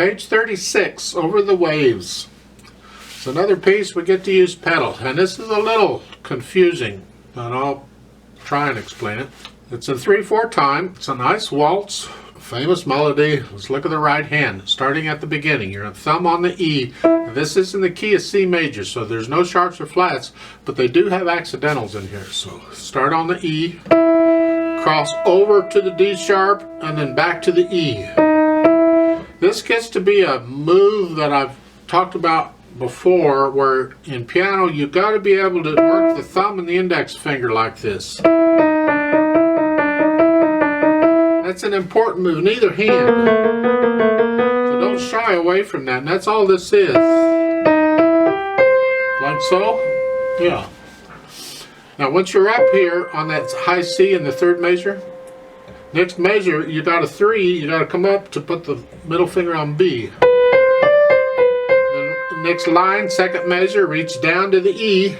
Page 36, Over the Waves. It's another piece we get to use pedal, and this is a little confusing, but I'll try and explain it. It's in 3/4 time. It's a nice waltz, famous melody. Let's look at the right hand, starting at the beginning. Your thumb on the E. This is in the key of C major, so there's no sharps or flats, but they do have accidentals in here. So start on the E, cross over to the D sharp, and then back to the E. This gets to be a move that I've talked about before, where in piano you got to be able to work the thumb and the index finger like this. That's an important move in either hand, so don't shy away from that. And that's all this is, like so. Yeah. Now once you're up here on that high C in the 3rd measure, next measure you got a 3, you got to come up to put the middle finger on B. Next line, 2nd measure, reach down to the E.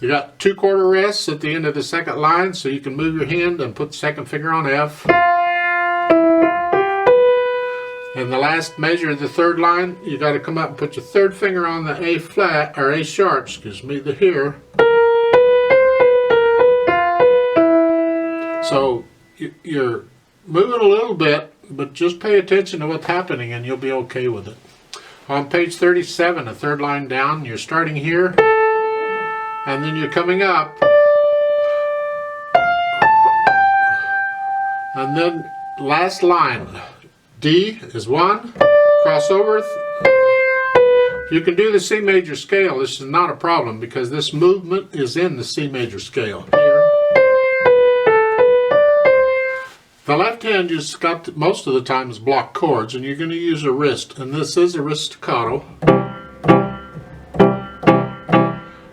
You got 2/4 rests at the end of the 2nd line, so you can move your hand and put the 2nd finger on F. And the last measure of the 3rd line, you got to come up and put your 3rd finger on the A flat, or A sharp, excuse me, the here. So you're moving a little bit, but just pay attention to what's happening and you'll be okay with it. On page 37, the 3rd line down, you're starting here, and then you're coming up, and then last line, D is 1, cross over. You can do the C major scale. This is not a problem because this movement is in the C major scale. Here. The left hand just got most of the time is block chords, and you're going to use a wrist, and this is a wrist staccato.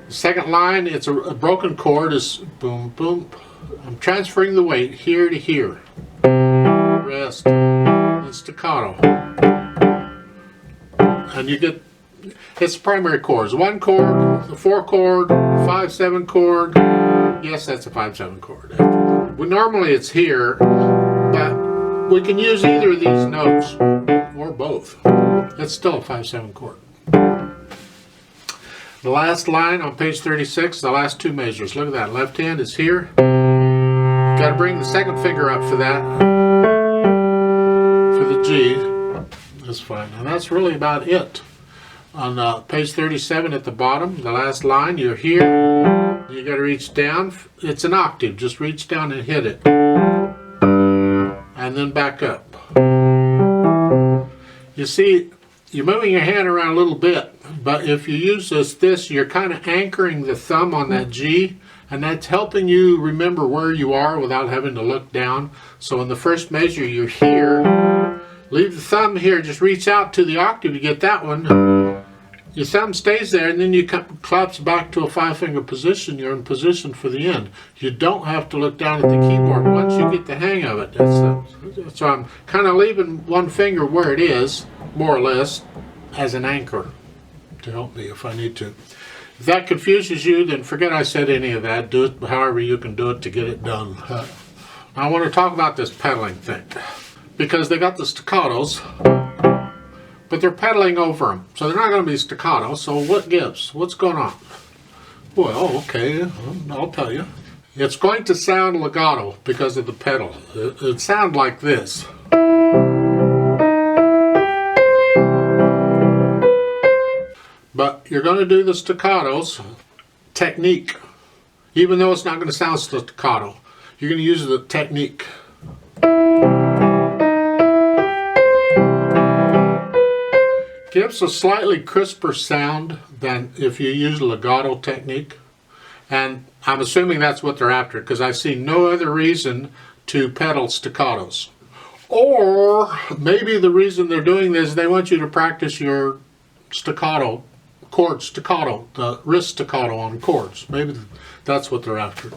The 2nd line, it's a broken chord, is boom boom. I'm transferring the weight here to here. Rest, and staccato, and you get it's primary chords. 1 chord, the 4 chord, 5/7 chord. Yes, that's a 5/7 chord. Well, normally it's here, but we can use either of these notes or both. It's still a 5/7 chord. The last line on page 36, the last 2 measures. Look at that. Left hand is here. You got to bring the 2nd finger up for that. For the G. That's fine. And that's really about it. On page 37 at the bottom, the last line, you're here. You got to reach down. It's an octave. Just reach down and hit it. And then back up. You see, you're moving your hand around a little bit, but if you use this, you're kind of anchoring the thumb on that G, and that's helping you remember where you are without having to look down. So in the 1st measure, you're here. Leave the thumb here, just reach out to the octave to get that one. Your thumb stays there, and then you collapse back to a 5-finger position. You're in position for the end. You don't have to look down at the keyboard once you get the hang of it. So I'm kind of leaving 1 finger where it is, more or less, as an anchor to help me if I need to. If that confuses you, then forget I said any of that. Do it however you can do it to get it done. I want to talk about this pedaling thing, because they got the staccatos, but they're pedaling over them, so they're not going to be staccato. So what gives? What's going on? Well, okay, I'll tell you. It's going to sound legato because of the pedal. It sounds like this. But you're going to do the staccatos technique, even though it's not going to sound staccato. You're going to use the technique. Gives a slightly crisper sound than if you use legato technique, and I'm assuming that's what they're after, because I see no other reason to pedal staccatos. Or maybe the reason they're doing this is they want you to practice your staccato, chord staccato, the wrist staccato on chords. Maybe that's what they're after.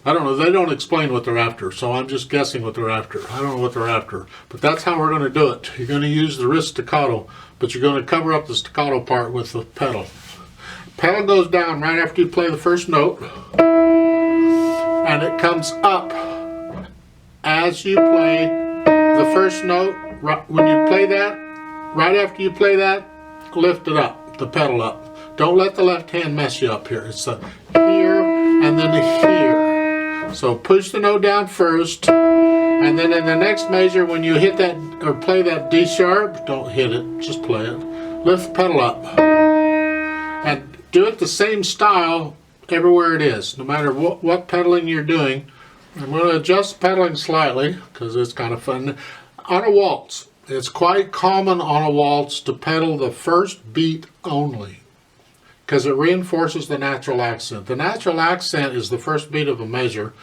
I don't know. They don't explain what they're after, so I'm just guessing what they're after. I don't know what they're after, but that's how we're going to do it. You're going to use the wrist staccato, but you're going to cover up the staccato part with the pedal. Pedal goes down right after you play the 1st note, and it comes up as you play the first note, when you play that, right after you play that, lift it up, the pedal up. Don't let the left hand mess you up here. It's a here and then a here. So push the note down first, and then in the next measure, when you hit that or play that D sharp, don't hit it, just play it. Lift the pedal up. And do it the same style everywhere it is, no matter what pedaling you're doing. I'm going to adjust pedaling slightly because it's kind of fun. On a waltz, it's quite common on a waltz to pedal the first beat only because it reinforces the natural accent. The natural accent is the first beat of a measure.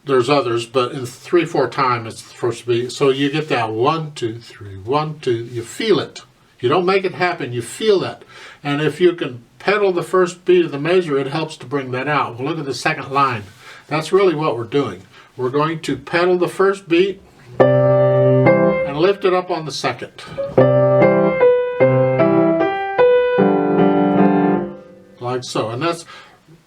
There's others, but in 3/4 time it's the first beat. So you get that 1, 2, 3, 1, 2. You feel it. You don't make it happen, you feel that. And if you can pedal the first beat of the measure, it helps to bring that out. Well, look at the second line. That's really what we're doing. We're going to pedal the first beat and lift it up on the second. Like so. And that's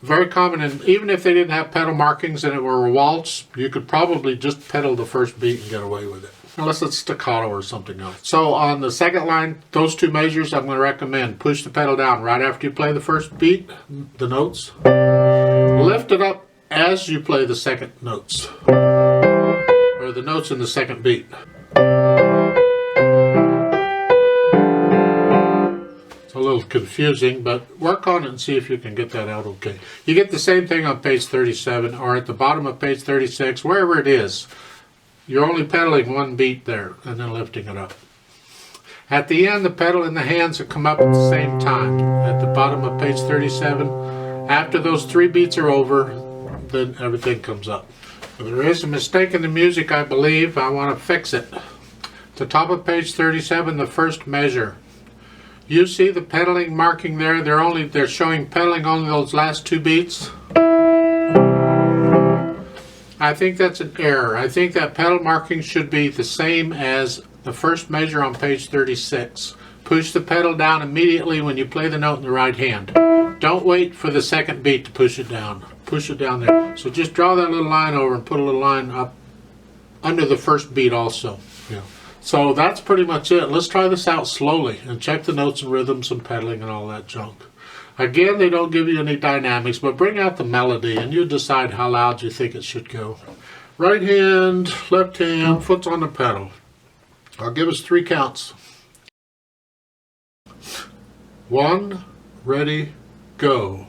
very common, and even if they didn't have pedal markings and it were a waltz, you could probably just pedal the first beat and get away with it. Unless it's staccato or something else. So on the second line, those two measures I'm going to recommend. Push the pedal down right after you play the first beat, the notes. Lift it up as you play the second notes. Or the notes in the second beat. It's a little confusing, but work on it and see if you can get that out okay. You get the same thing on page 37 or at the bottom of page 36, wherever it is. You're only pedaling one beat there and then lifting it up. At the end, the pedal and the hands will come up at the same time. At the bottom of page 37, after those 3 beats are over, then everything comes up. There is a mistake in the music, I believe. I want to fix it. At the top of page 37, the first measure. You see the pedaling marking there? They're showing pedaling only those last 2 beats. I think that's an error. I think that pedal marking should be the same as the first measure on page 36. Push the pedal down immediately when you play the note in the right hand. Don't wait for the second beat to push it down. Push it down there. So just draw that little line over and put a little line up under the first beat also. Yeah. So that's pretty much it. Let's try this out slowly and check the notes and rhythms and pedaling and all that junk. Again, they don't give you any dynamics, but bring out the melody and you decide how loud you think it should go. Right hand, left hand, foot's on the pedal. I'll give us 3 counts. 1, ready, go.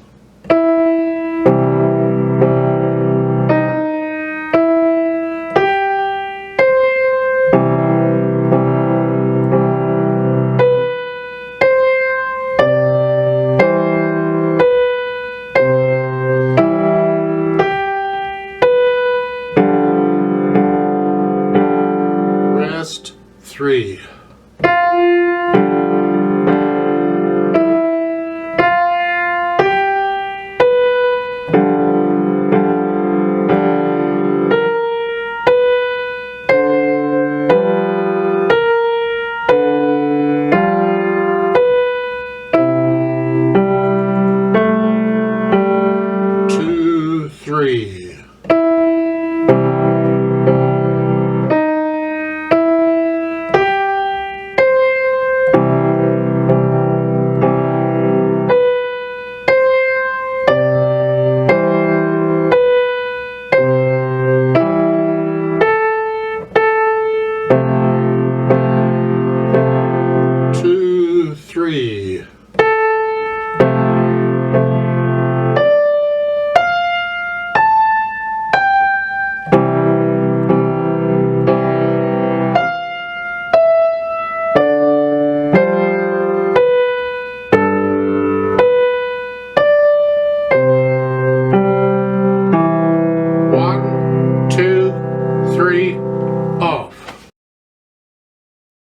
Rest 3.